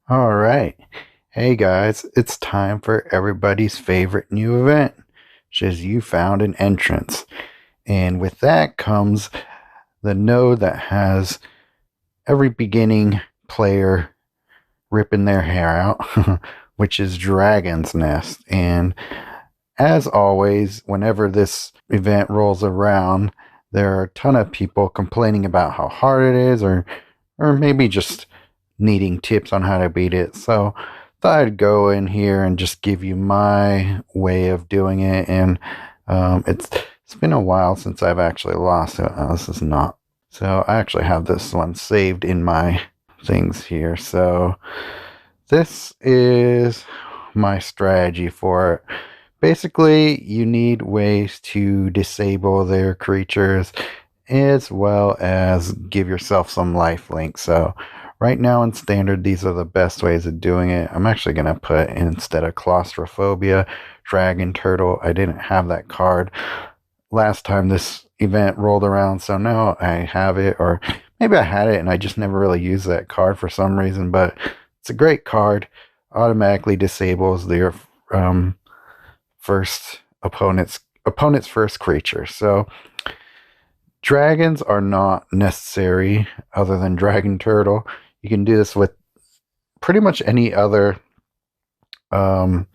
All right. Hey guys, it's time for everybody's favorite new event, which is you found an entrance. And with that comes the node that has every beginning player ripping their hair out, which is Dragon's Nest. And as always, whenever this event rolls around, there are a ton of people complaining about how hard it is or maybe just needing tips on how to beat it. So thought I'd go in here and just give you my way of doing it. And it's been a while since I've actually lost it. This is not. So I actually have this one saved in my things here. So this is my strategy for it. Basically, you need ways to disable their creatures as well as give yourself some life links. So right now in standard, these are the best ways of doing it. I'm actually going to put, instead of claustrophobia, dragon turtle. I didn't have that card last time this event rolled around, so now I have it, or maybe I had it and I just never really used that card for some reason, but it's a great card. Automatically disables their first opponent's first creature. So dragons are not necessary other than dragon turtle. You can do this with pretty much any other um,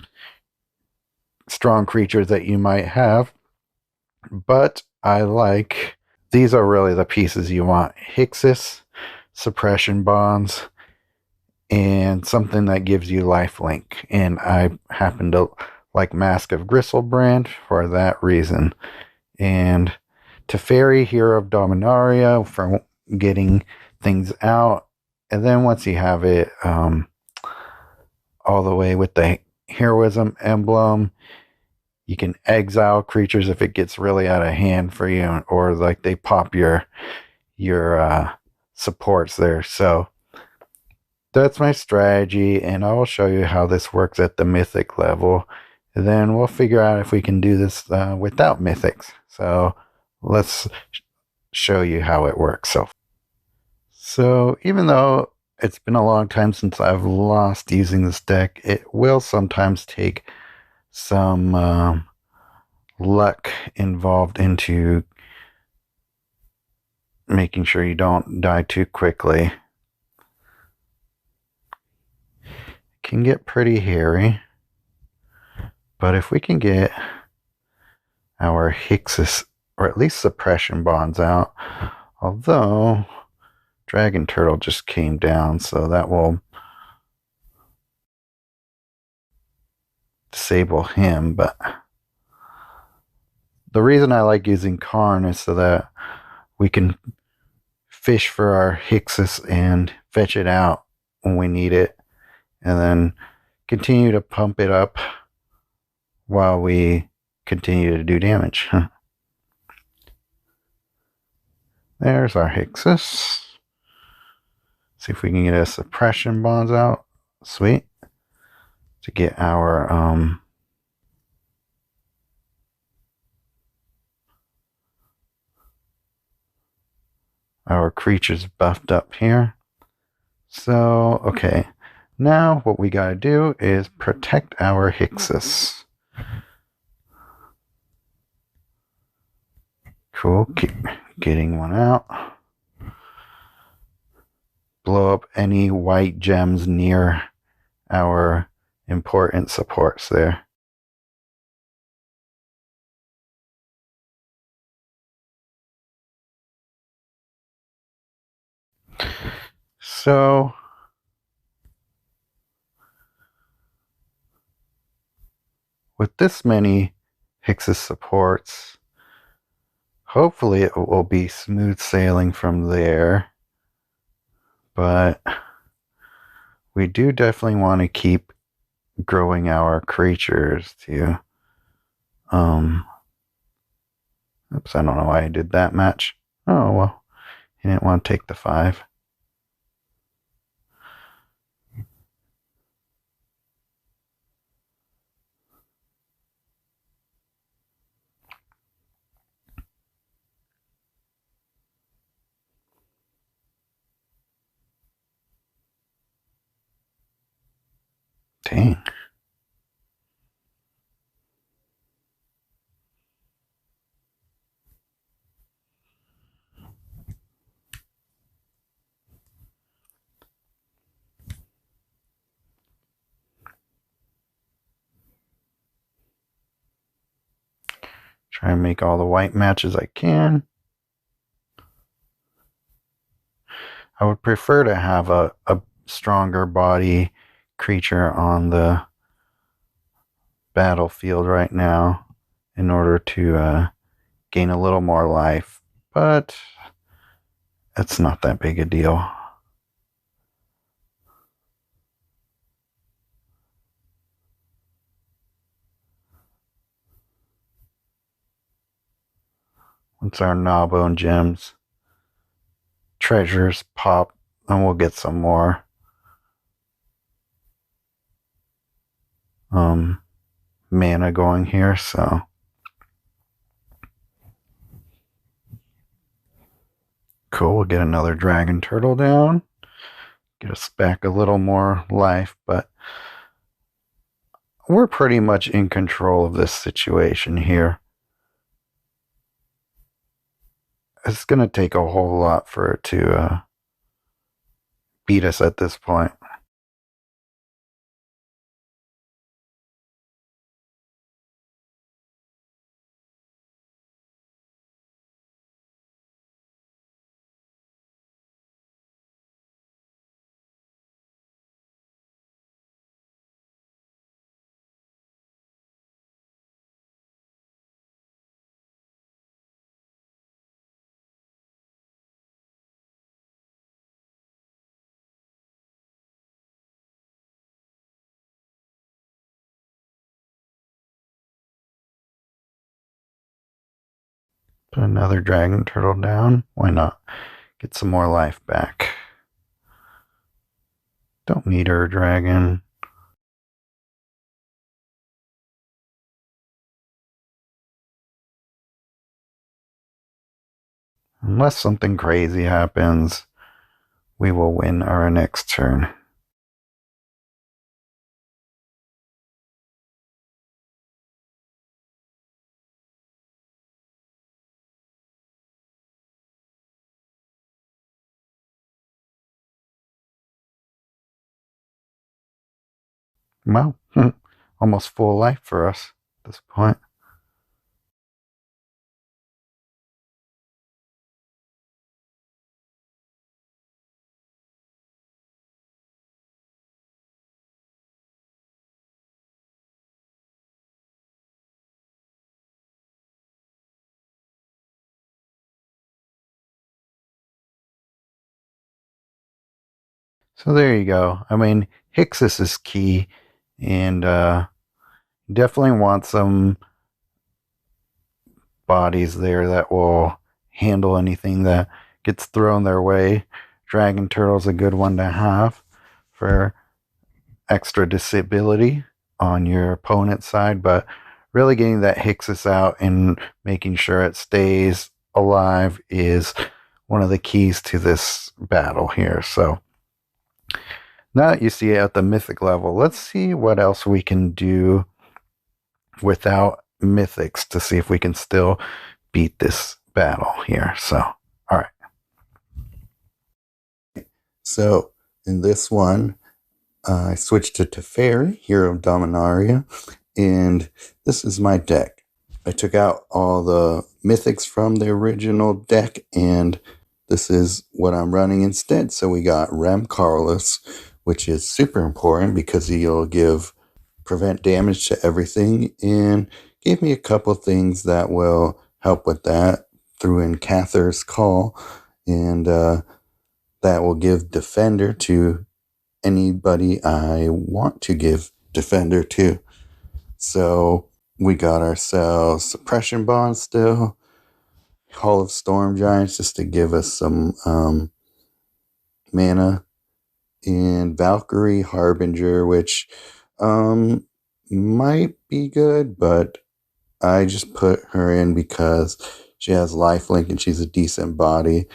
strong creatures that you might have, but I like these are really the pieces you want: Hixus, suppression bonds, and something that gives you lifelink. And I happen to like Mask of Gristlebrand for that reason. And Teferi, Hero of Dominaria, for getting things out. And then once you have it all the way with the heroism emblem, you can exile creatures if it gets really out of hand for you, or like they pop your supports there. So that's my strategy, and I will show you how this works at the mythic level. And then we'll figure out if we can do this without mythics. So let's show you how it works. So even though it's been a long time since I've lost using this deck, it will sometimes take some luck involved into making sure you don't die too quickly. It can get pretty hairy, but if we can get our Hixus, or at least suppression bonds out, although Dragon Turtle just came down, so that will disable him. But the reason I like using Karn is so that we can fish for our Hixus and fetch it out when we need it, and then continue to pump it up while we continue to do damage. There's our Hixus. See if we can get a suppression bonds out. Sweet. To get our creatures buffed up here. So, okay. Now what we gotta do is protect our Hixus. Cool. Keep getting one out. Blow up any white gems near our important supports there. So with this many Hixus supports, hopefully it will be smooth sailing from there. But we do definitely want to keep growing our creatures to oops, I don't know why I did that match. Oh well, he didn't want to take the 5. Dang. Try and make all the white matches I can. I would prefer to have a stronger body creature on the battlefield right now in order to gain a little more life, but it's not that big a deal. Once our gnawbone gems treasures pop, and we'll get some more mana going here, so cool. We'll get another dragon turtle down, get us back a little more life, but we're pretty much in control of this situation here. It's going to take a whole lot for it to beat us at this point. Put another dragon turtle down. Why not? Get some more life back. Don't need her dragon. Unless something crazy happens, we will win our next turn. Well, almost full life for us at this point. So there you go. I mean, Hixus is key, and definitely want some bodies there that will handle anything that gets thrown their way. Dragon Turtle's a good one to have for extra disability on your opponent's side, but really getting that Hixus out and making sure it stays alive is one of the keys to this battle here. So now that you see it at the mythic level, let's see what else we can do without mythics to see if we can still beat this battle here. So, all right. So, in this one, I switched to Teferi, Hero of Dominaria, and this is my deck. I took out all the mythics from the original deck, and this is what I'm running instead. So we got Rem Carlos, which is super important because he'll prevent damage to everything, and gave me a couple things that will help with that. Threw in Cather's Call, and that will give Defender to anybody I want to give Defender to. So we got ourselves Suppression Bond still, Hall of Storm Giants just to give us some mana, and Valkyrie Harbinger, which might be good, but I just put her in because she has lifelink and she's a decent body.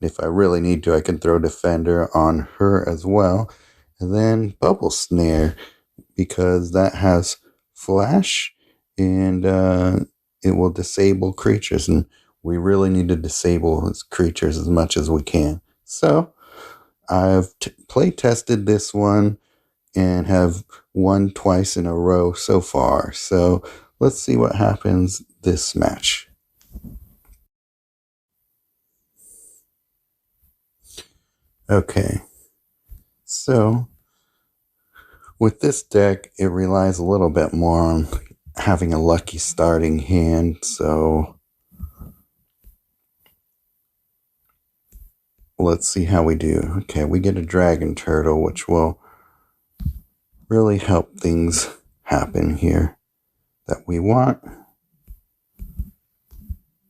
If I really need to, I can throw Defender on her as well. And then Bubble Snare, because that has flash, and it will disable creatures, and we really need to disable creatures as much as we can. So I've play tested this one and have won twice in a row so far. So let's see what happens this match. Okay, so with this deck, it relies a little bit more on having a lucky starting hand, so let's see how we do. Okay, we get a dragon turtle, which will really help things happen here that we want.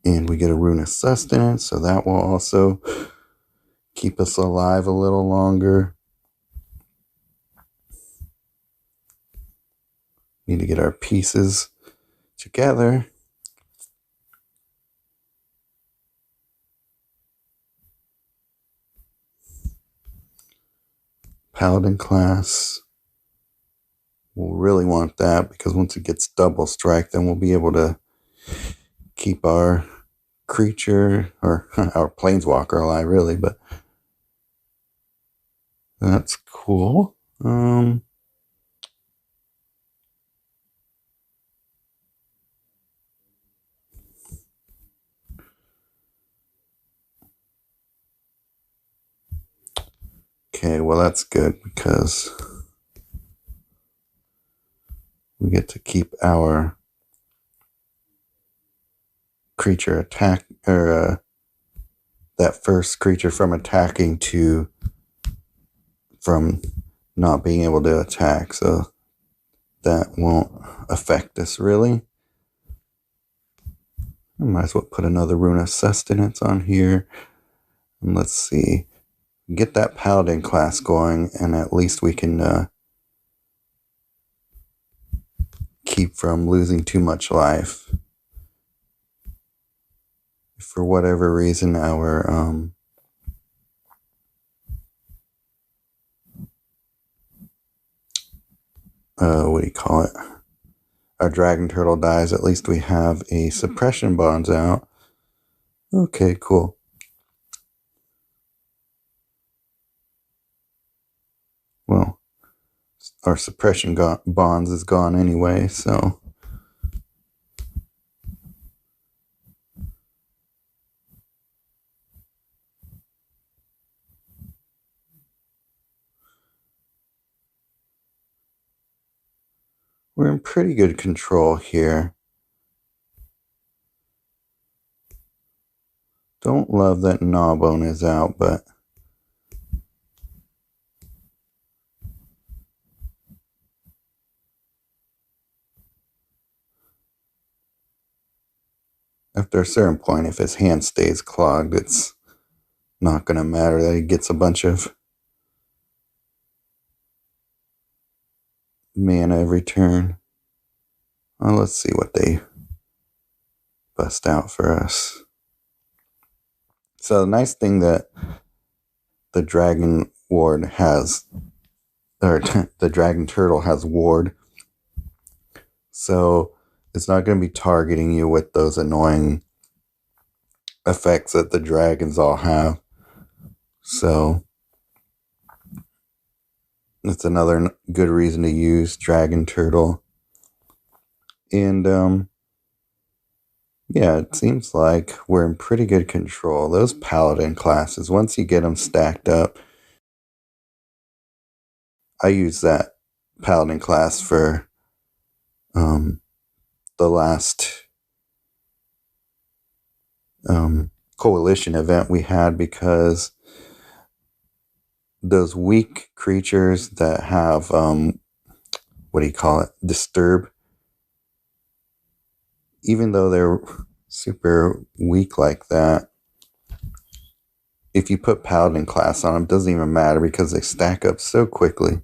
And we get a rune of sustenance, so that will also keep us alive a little longer. Need to get our pieces together. Paladin class. We'll really want that because once it gets double strike, then we'll be able to keep our creature or our planeswalker alive, really, but that's cool. Okay, well, that's good because we get to keep our creature attack, or that first creature from attacking from not being able to attack, so that won't affect us really. I might as well put another rune of sustenance on here, and let's see, get that paladin class going, and at least we can keep from losing too much life. If for whatever reason our what do you call it? Our dragon turtle dies, at least we have a suppression bonds out. Okay, cool. Well, our suppression bonds is gone anyway, so we're in pretty good control here. Don't love that Gnawbone is out, but after a certain point, if his hand stays clogged, it's not going to matter that he gets a bunch of mana every turn. Well, let's see what they bust out for us. So the nice thing that the dragon ward has, or the dragon turtle has ward, so it's not going to be targeting you with those annoying effects that the dragons all have. So that's another good reason to use dragon turtle. And yeah, it seems like we're in pretty good control. Those paladin classes, once you get them stacked up, I use that paladin class for the last coalition event we had, because those weak creatures that have what do you call it, disturb, even though they're super weak like that, if you put paladin class on them, it doesn't even matter because they stack up so quickly.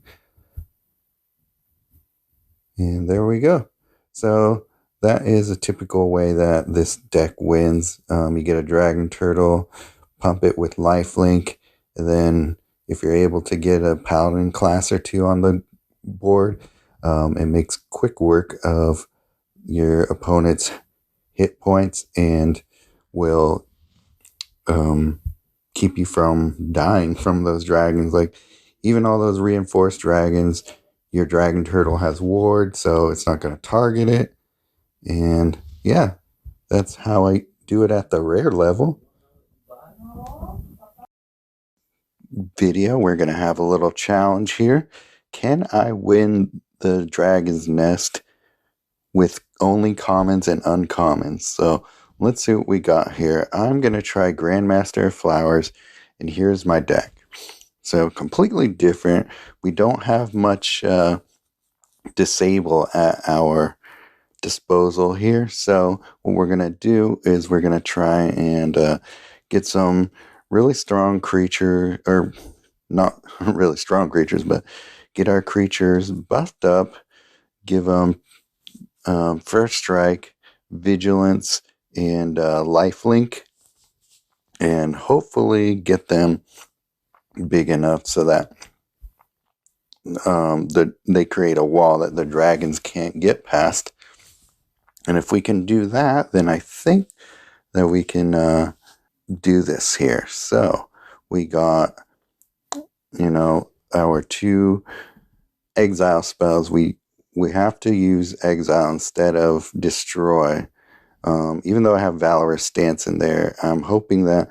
And there we go. So that is a typical way that this deck wins. You get a dragon turtle, pump it with lifelink, and then if you're able to get a paladin class or two on the board, It makes quick work of your opponent's hit points and will keep you from dying from those dragons. Like, even all those reinforced dragons, your dragon turtle has ward, so it's not going to target it. And yeah, that's how I do it at the rare level. Video, we're going to have a little challenge here. Can I win the dragon's nest with only commons and uncommons? So let's see what we got here. I'm going to try Grandmaster of Flowers, and here's my deck. So completely different. We don't have much disable at our disposal here. So what we're going to do is we're going to try and get some really strong creature, or not really strong creatures, but get our creatures buffed up, give them first strike, vigilance, and lifelink, and hopefully get them big enough so that they create a wall that the dragons can't get past. And if we can do that, then I think that we can do this here. So we got, our 2 exile spells. We have to use exile instead of destroy. Even though I have Valorous Stance in there, I'm hoping that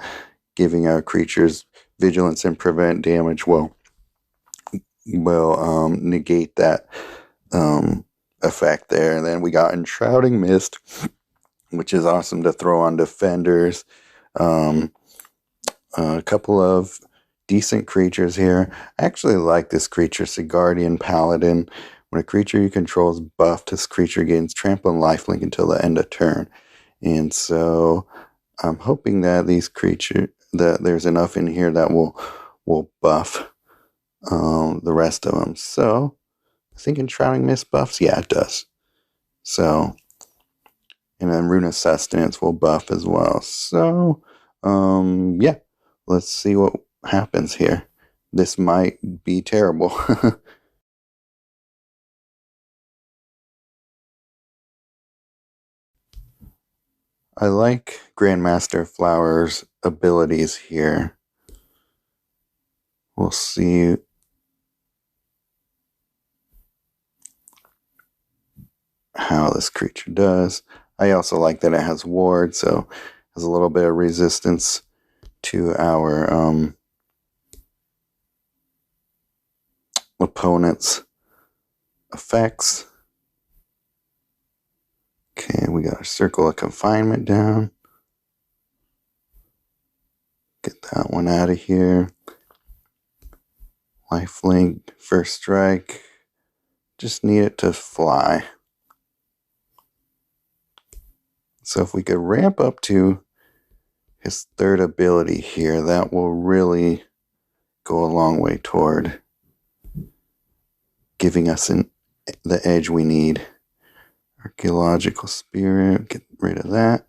giving our creatures vigilance and prevent damage will negate that effect there. And then we got Enshrouding Mist, which is awesome to throw on defenders. A couple of decent creatures here. I actually like this creature, Sigardian Paladin. When a creature you control is buffed, this creature gains trample and lifelink until the end of turn. And so I'm hoping that that there's enough in here that will buff the rest of them. So I think Enshrouding Mist buffs. Yeah, it does. So, and then Rune of Sustenance will buff as well. So, yeah, let's see what happens here. This might be terrible. I like Grandmaster Flower's abilities here. We'll see how this creature does. I also like that it has ward, so it has a little bit of resistance to our opponent's effects. Okay, we got our Circle of Confinement down. Get that one out of here. Lifelink, first strike. Just need it to fly. So if we could ramp up to his 3rd ability here, that will really go a long way toward giving us the edge we need. Archaeological Spirit, get rid of that.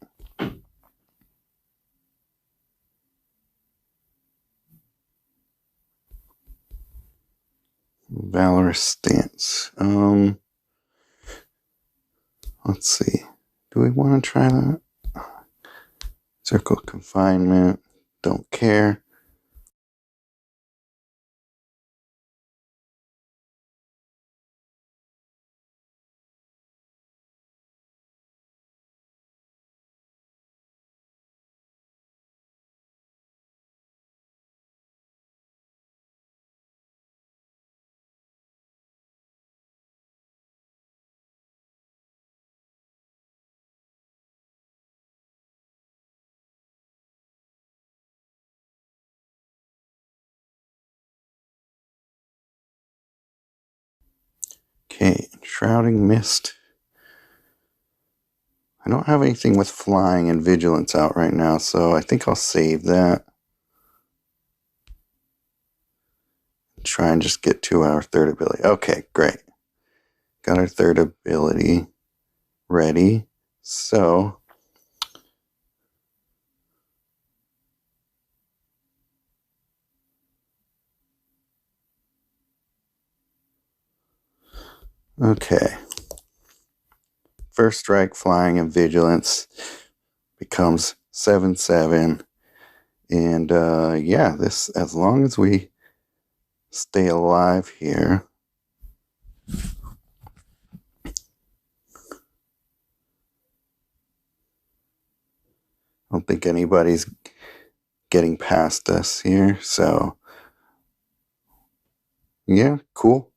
Valorous Stance. Let's see. Do we want to try that? Circle of Confinement. Don't care. Okay, Shrouding Mist. I don't have anything with flying and vigilance out right now, so I think I'll save that. Try and just get to our 3rd ability. Okay, great. Got our 3rd ability ready. So Okay. First strike, flying, and vigilance becomes 7/7. And yeah, this, as long as we stay alive here. I don't think anybody's getting past us here, so yeah, cool.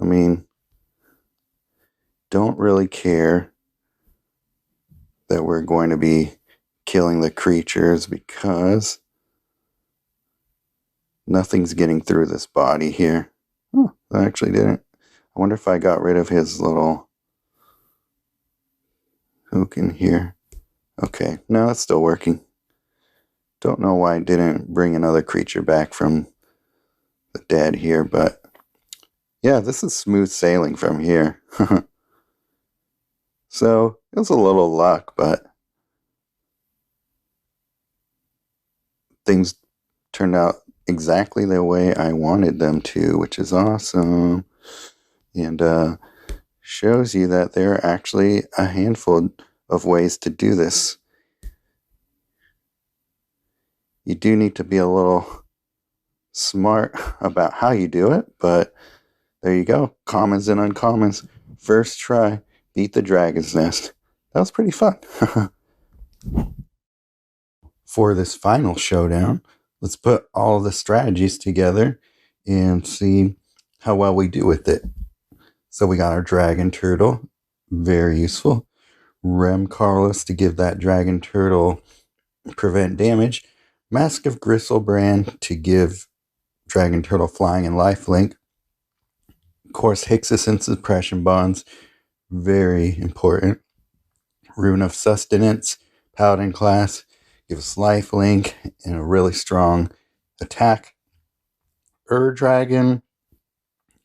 I mean, don't really care that we're going to be killing the creatures because nothing's getting through this body here. Oh, I actually didn't. I wonder if I got rid of his little hook in here. Okay, no, it's still working. Don't know why I didn't bring another creature back from the dead here, but yeah, this is smooth sailing from here. So, it was a little luck, but things turned out exactly the way I wanted them to, which is awesome. And shows you that there are actually a handful of ways to do this. You do need to be a little smart about how you do it, but there you go. Commons and uncommons. First try, beat the dragon's nest. That was pretty fun. For this final showdown, let's put all the strategies together and see how well we do with it. So we got our dragon turtle, very useful. Rem Carlos to give that dragon turtle prevent damage. Mask of Gristlebrand to give dragon turtle flying and lifelink. Of course, Hixus and suppression bonds, very important. Rune of Sustenance, Paladin class, gives lifelink and a really strong attack. Dragon,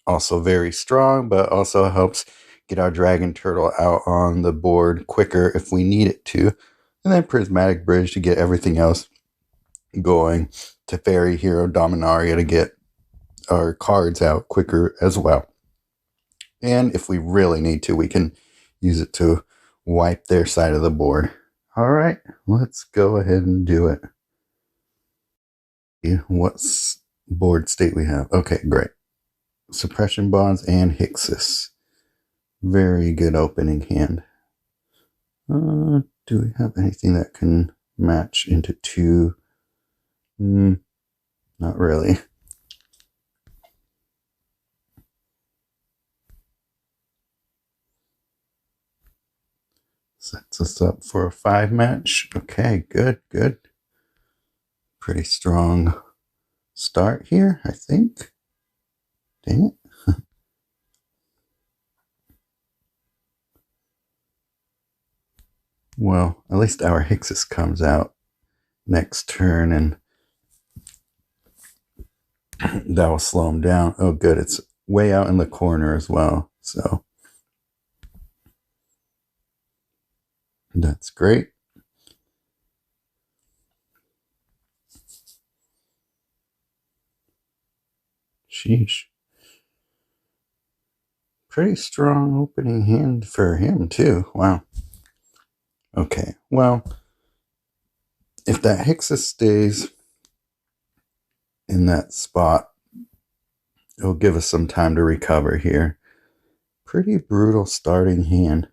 also very strong, but also helps get our dragon turtle out on the board quicker if we need it to. And then Prismatic Bridge to get everything else going. To Fairy Hero Dominaria to get our cards out quicker as well. And if we really need to, we can use it to wipe their side of the board. All right, let's go ahead and do it. What board state we have? Okay, great. Suppression bonds and Hixus. Very good opening hand. Do we have anything that can match into two? Not really. Sets us up for a 5 match. Okay, good. Pretty strong start here, I think. Dang it. Well, at least our Hixus comes out next turn and that will slow him down. Oh, good. It's way out in the corner as well. So that's great. Sheesh. Pretty strong opening hand for him, too. Wow. Okay. Well, if that Hixus stays in that spot, it'll give us some time to recover here. Pretty brutal starting hand.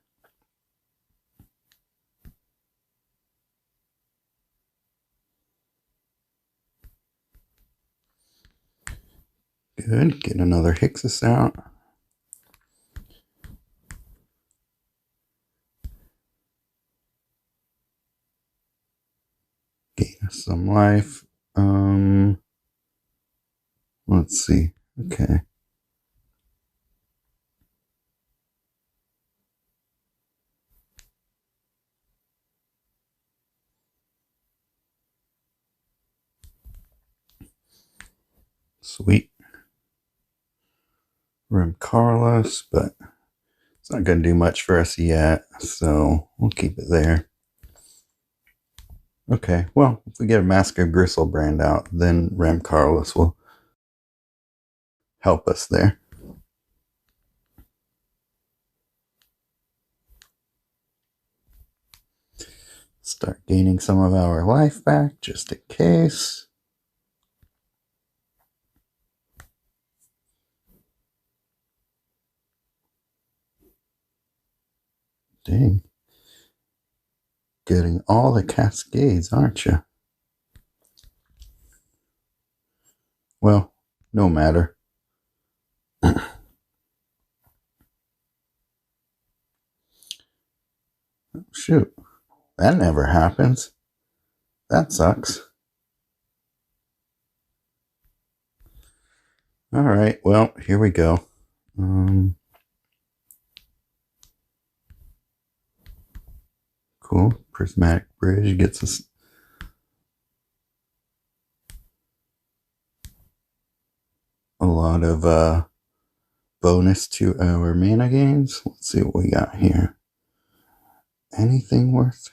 Good. Get another Hixus out. Gain us some life. Let's see. Okay. Sweet. Rem Carlos, but it's not going to do much for us yet, so we'll keep it there. Okay, well, if we get a Mask of Gristlebrand out, then Rem Carlos will help us there. Start gaining some of our life back, just in case. Dang. Getting all the cascades, aren't you? Well, no matter. Oh, shoot. That never happens. That sucks. Alright, well, here we go. Cool. Prismatic Bridge gets us a lot of bonus to our mana gains. Let's see what we got here. Anything worth?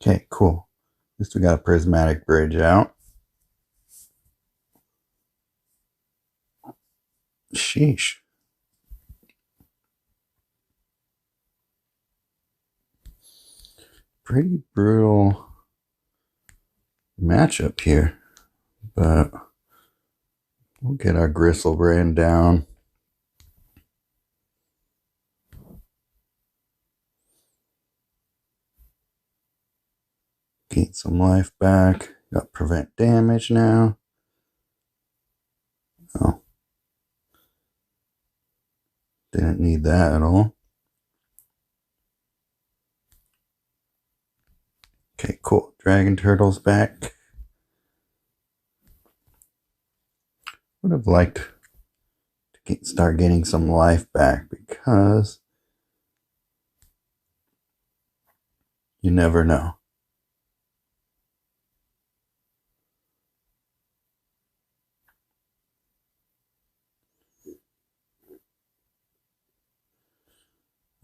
Okay, cool. At least we got a Prismatic Bridge out. Sheesh. Pretty brutal matchup here, but we'll get our Gristlebrand down. Gain some life back. Got prevent damage now. Oh. Didn't need that at all. Okay, cool. Dragon Turtle's back. Would have liked to start getting some life back because you never know.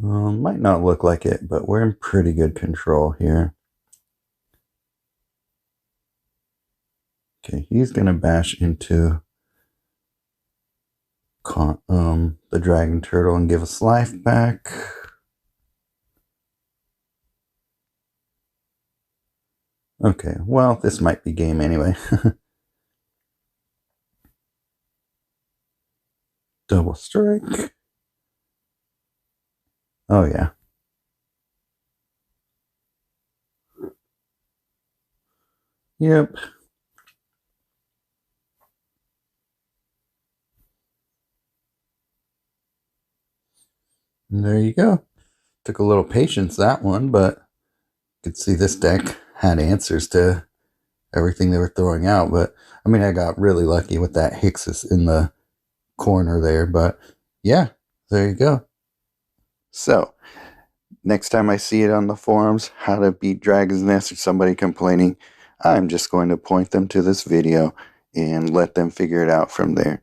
Might not look like it, but we're in pretty good control here. Okay, he's gonna bash into the Dragon Turtle and give us life back. Okay, well, this might be game anyway. Double strike. Oh, yeah. Yep. And there you go. Took a little patience, that one, but you could see this deck had answers to everything they were throwing out. But, I mean, I got really lucky with that Hixus in the corner there. But, yeah, there you go. So, next time I see it on the forums, how to beat Dragon's Nest or somebody complaining, I'm just going to point them to this video and let them figure it out from there.